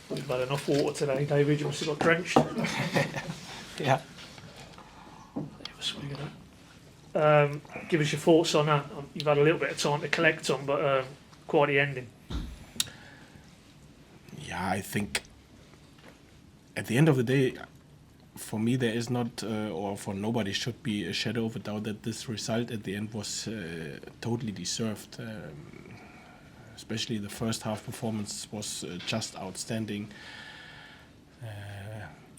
We've had enough water today, David. You must have got drenched. Yeah. Give us your thoughts on that. You've had a little bit of time to collect on, but quite the ending. Yeah, I think at the end of the day, for me, there is not, or for nobody, should be a shadow of a doubt that this result at the end was totally deserved. Especially the first half performance was just outstanding.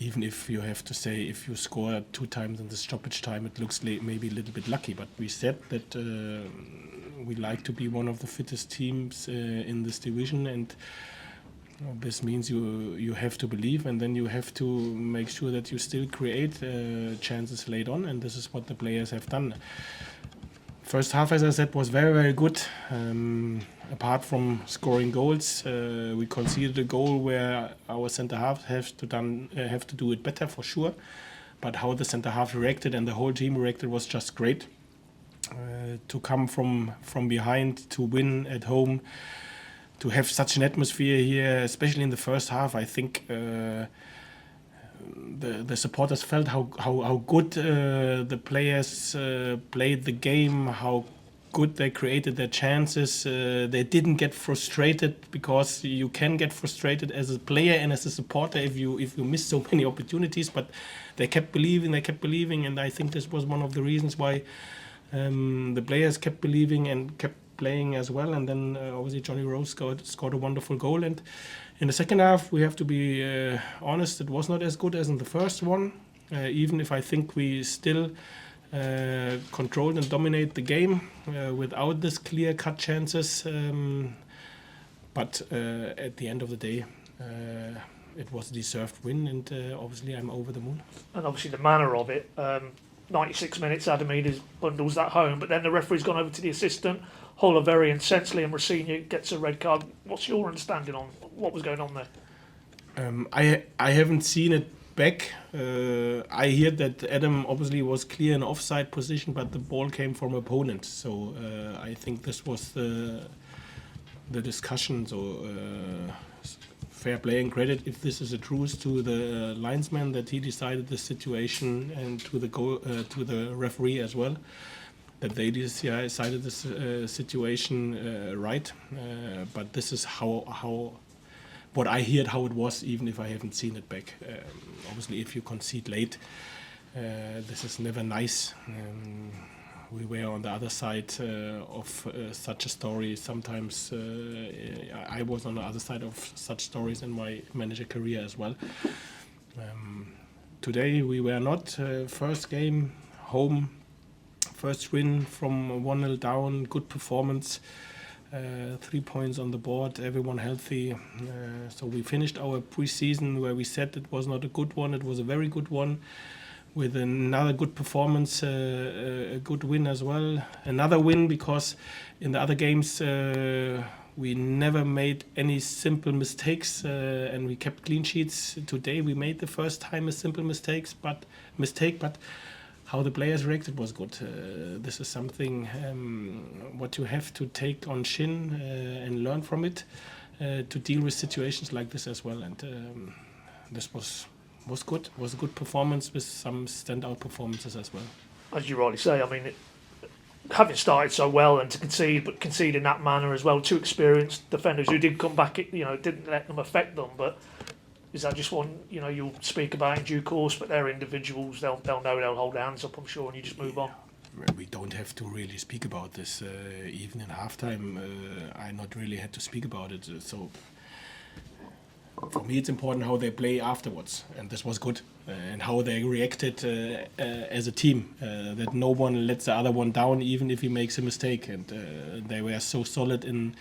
Even if you have to say, if you score 2 times in the stoppage time, it looks maybe a little bit lucky. But we said that we like to be one of the fittest teams in this division, and this means you have to believe, and then you have to make sure that you still create chances late on, and this is what the players have done. First half, as I said, was very, very good. Apart from scoring goals, we conceded a goal where our centre half have to do it better for sure. But how the centre half reacted and the whole team reacted was just great. To come from behind, to win at home, to have such an atmosphere here, especially in the first half, I think the supporters felt how good the players played the game, how good they created their chances. They didn't get frustrated, because you can get frustrated as a player and as a supporter if you miss so many opportunities. But they kept believing, and I think this was one of the reasons why the players kept believing and kept playing as well. And then obviously Johnny Rose scored a wonderful goal. And in the second half, we have to be honest, it was not as good as in the first one, even if I think we still controlled and dominate the game without this clear-cut chances. But at the end of the day, it was a deserved win, and obviously I'm over the moon. And obviously the manner of it, 96 minutes, Adamides bundles that home, but then the referee's gone over to the assistant, Holler very insensely, and Rossini gets a red card. What's your understanding on what was going on there? I haven't seen it back. I hear that Adam obviously was clear in offside position, but the ball came from opponent. So I think this was the discussion. So fair play and credit if this is a truce to the linesman that he decided the situation, and to the referee as well, that they decided this situation right. But this is how what I heard how it was, even if I haven't seen it back. Obviously, if you concede late, this is never nice. We were on the other side of such a story. Sometimes I was on the other side of such stories in my manager career as well. Today we were not. First game, home, first win from 1-0 down, good performance. 3 points on the board, everyone healthy. So we finished our pre-season where we said it was not a good one, it was a very good one, with another good performance, a good win as well. Another win because in the other games we never made any simple mistakes, and we kept clean sheets. Today we made the first time a simple mistake, but how the players reacted was good. This is something what you have to take on chin and learn from it to deal with situations like this as well. And this was good. It was a good performance with some standout performances as well. As you rightly say, I mean, having started so well and to concede in that manner as well, 2 experienced defenders who did come back, didn't let them affect them, but is that just one, you'll speak about in due course, but they're individuals, they'll know, they'll hold their hands up, I'm sure, and you just move on. We don't have to really speak about this. Even in halftime, I not really had to speak about it. So for me, it's important how they play afterwards, and this was good. And how they reacted as a team, that no one lets the other one down, even if he makes a mistake. And they were so solid in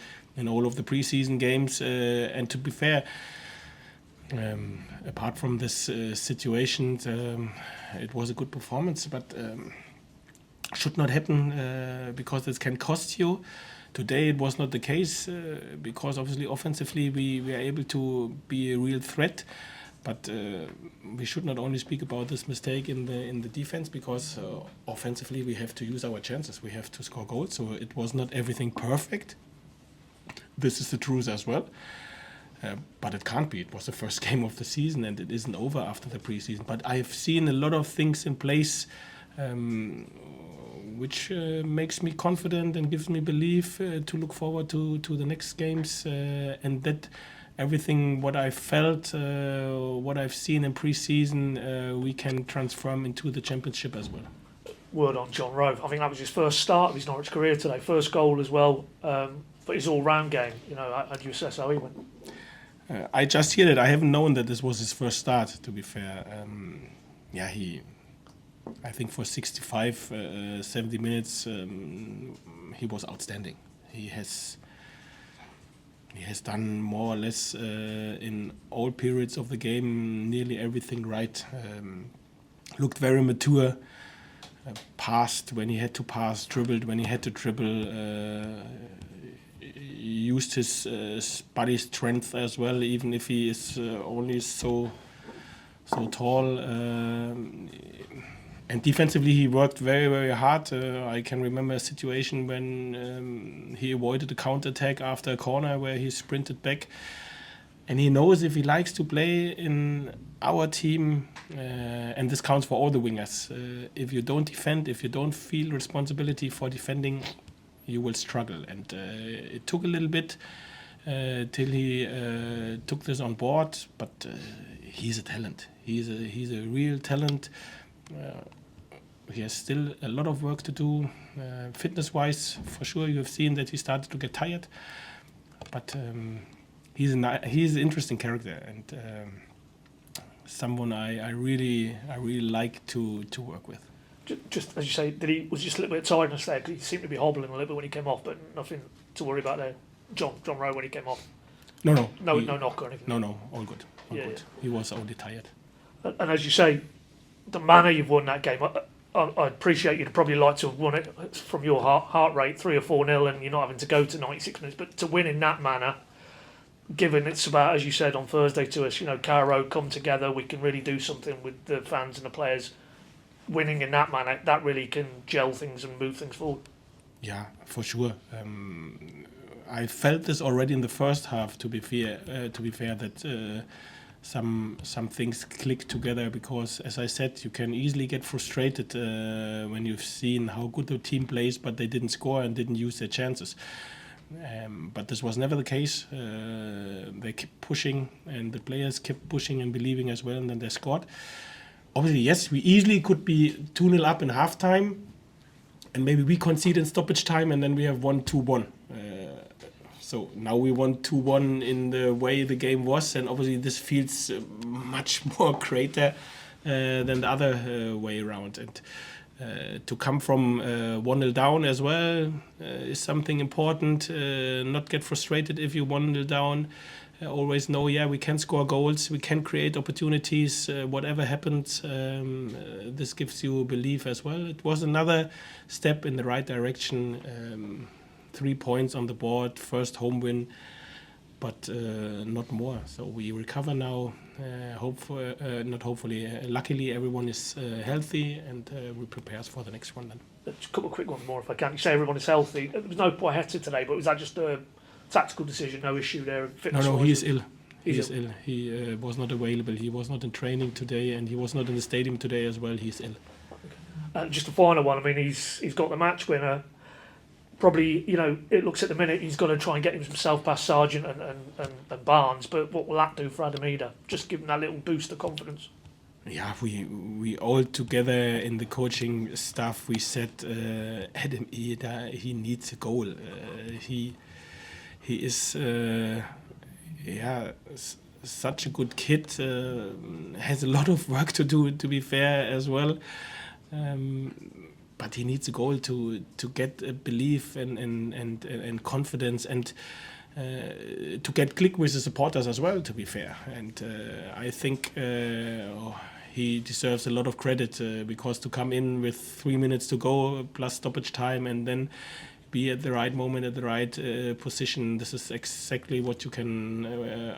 all of the preseason games. And to be fair, apart from this situation, it was a good performance, but should not happen because this can cost you. Today it was not the case because obviously offensively we were able to be a real threat, but we should not only speak about this mistake in the defense, because offensively we have to use our chances, we have to score goals, so it was not everything perfect. This is the truth as well. But it can't be. It was the first game of the season, and it isn't over after the preseason. But I've seen a lot of things in place, which makes me confident and gives me belief to look forward to the next games, and that everything what I felt, what I've seen in preseason, we can transform into the championship as well. Word on John Rowe. I think that was his first start of his Norwich career today, first goal as well for his all-round game. You know, how do you assess how he went? I just hear that. I haven't known that this was his first start, to be fair. I think for 65, 70 minutes, he was outstanding. He has done more or less in all periods of the game, nearly everything right. Looked very mature. Passed when he had to pass, dribbled when he had to dribble, used his body strength as well, even if he is only so tall. And defensively, he worked very, very hard. I can remember a situation when he avoided a counter-attack after a corner where he sprinted back. And he knows if he likes to play in our team, and this counts for all the wingers, if you don't defend, if you don't feel responsibility for defending, you will struggle. And it took a little bit till he took this on board, but he's a talent. He's a real talent. He has still a lot of work to do, fitness-wise. For sure, you have seen that he started to get tired, but he's an interesting character and someone I really like to work with. Just as you say, was just a little bit of tiredness there because he seemed to be hobbling a little bit when he came off, but nothing to worry about there. John Rowe when he came off. No knock or anything. No, all good. All good. He was only tired. And as you say, the manner you've won that game, I appreciate you'd probably like to have won it from your heart rate 3 or 4-0, and you're not having to go to 96 minutes. But to win in that manner, given it's about, as you said on Thursday to us, Caro come together, we can really do something with the fans and the players. Winning in that manner, that really can gel things and move things forward. Yeah, for sure. I felt this already in the first half. To be fair, that some things click together because, as I said, you can easily get frustrated when you've seen how good the team plays, but they didn't score and didn't use their chances. But this was never the case. They kept pushing, and the players kept pushing and believing as well, and then they scored. Obviously, yes, we easily could be 2-0 up in halftime, and maybe we concede in stoppage time, and then we have won 2-1. So now we won 2-1 in the way the game was, and obviously this feels much more greater than the other way around. And to come from 1-0 down as well is something important. Not get frustrated if you 1-0 down. Always know, we can score goals, we can create opportunities, whatever happens, this gives you belief as well. It was another step in the right direction. 3 points on the board, first home win, but not more. So we recover now. Luckily everyone is healthy, and we prepare for the next one then. Just a couple of quick ones more if I can. You say everyone is healthy. There was no Poyetta today, but was that just a tactical decision, no issue there? No, he is ill. He is ill. He was not available. He was not in training today, and he was not in the stadium today as well. He's ill. Okay. And just a final one. I mean, he's got the match winner. Probably, it looks at the minute he's got to try and get himself past Sargent and Barnes. But what will that do for Ademida? Just give him that little boost of confidence. Yeah, we all together in the coaching staff, we said Ademida, he needs a goal. He is such a good kid, has a lot of work to do, to be fair as well, but he needs a goal to get a belief and confidence, and to get click with the supporters as well, to be fair. And I think he deserves a lot of credit because to come in with 3 minutes to go plus stoppage time and then be at the right moment, at the right position. This is exactly what you can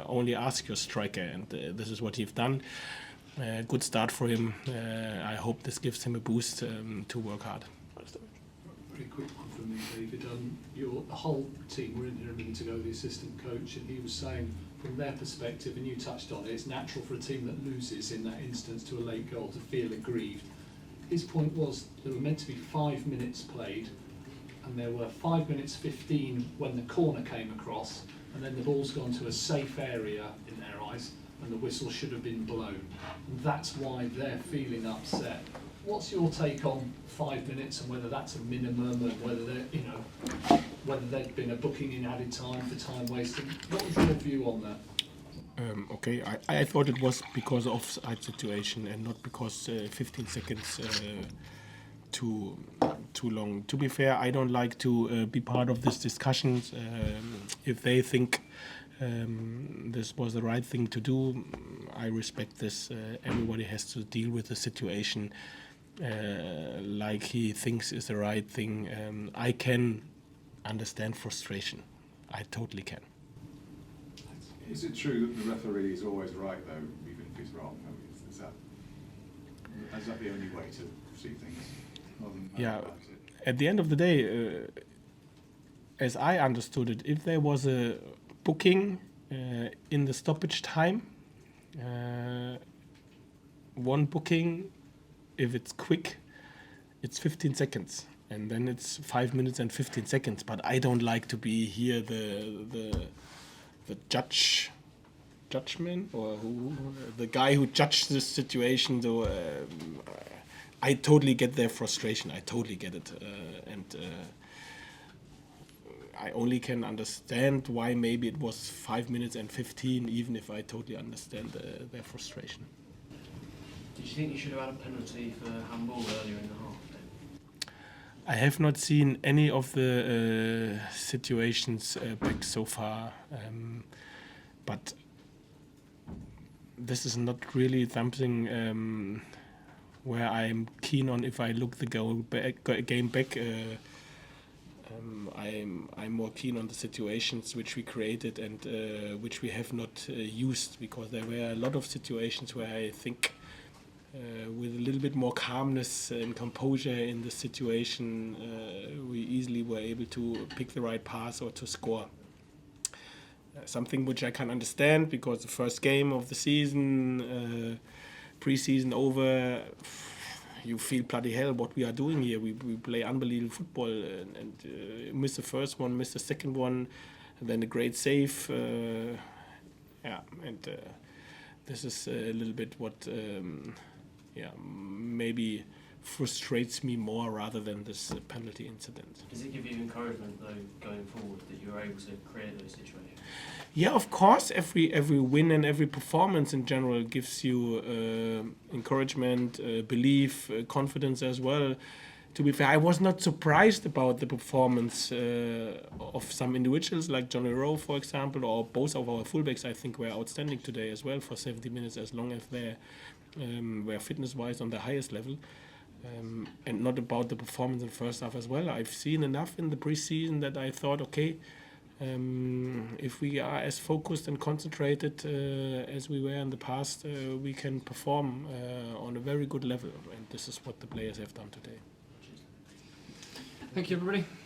only ask your striker, and this is what he's done. Good start for him. I hope this gives him a boost to work hard. Very quick one from me, David. The whole team were in here a minute ago, the assistant coach, and he was saying from their perspective, and you touched on it, it's natural for a team that loses in that instance to a late goal to feel aggrieved. His point was there were meant to be 5 minutes played, and there were 5 minutes 15 when the corner came across, and then the ball's gone to a safe area in their eyes, and the whistle should have been blown. And that's why they're feeling upset. What's your take on 5 minutes and whether that's a minimum, and whether whether there'd been a booking in added time for time wasting? What was your view on that? Okay, I thought it was because of offside situation and not because 15 seconds too long. To be fair, I don't like to be part of this discussion. If they think this was the right thing to do, I respect this. Everybody has to deal with the situation like he thinks is the right thing. I can understand frustration. I totally can. Is it true that the referee is always right, though, even if he's wrong? I mean, is that the only way to see things? Yeah, at the end of the day, as I understood it, if there was a booking in the stoppage time, one booking, if it's quick, it's 15 seconds. And then it's 5 minutes and 15 seconds. But I don't like to be here the judgment, or the guy who judged this situation. So I totally get their frustration. I totally get it, and I only can understand why maybe it was 5 minutes and 15, even if I totally understand their frustration. Did you think you should have had a penalty for handball earlier in the half? I have not seen any of the situations back so far, but this is not really something where I'm keen on. If I look the game back, I'm more keen on the situations which we created and which we have not used, because there were a lot of situations where I think with a little bit more calmness and composure in the situation, we easily were able to pick the right pass or to score. Something which I can understand, because the first game of the season, pre-season over, you feel bloody hell what we are doing here. We play unbelievable football, and miss the first one, miss the second one, and then a great save. This is a little bit what maybe frustrates me more rather than this penalty incident. Does it give you encouragement, though, going forward, that you're able to create those situations? Yeah, of course. Every win and every performance in general gives you encouragement, belief, confidence as well. To be fair, I was not surprised about the performance of some individuals like Johnny Rowe, for example, or both of our fullbacks. I think were outstanding today as well for 70 minutes, as long as they were fitness-wise on the highest level. And not about the performance in the first half as well. I've seen enough in the preseason that I thought, okay, if we are as focused and concentrated as we were in the past, we can perform on a very good level. And this is what the players have done today. Thank you, everybody.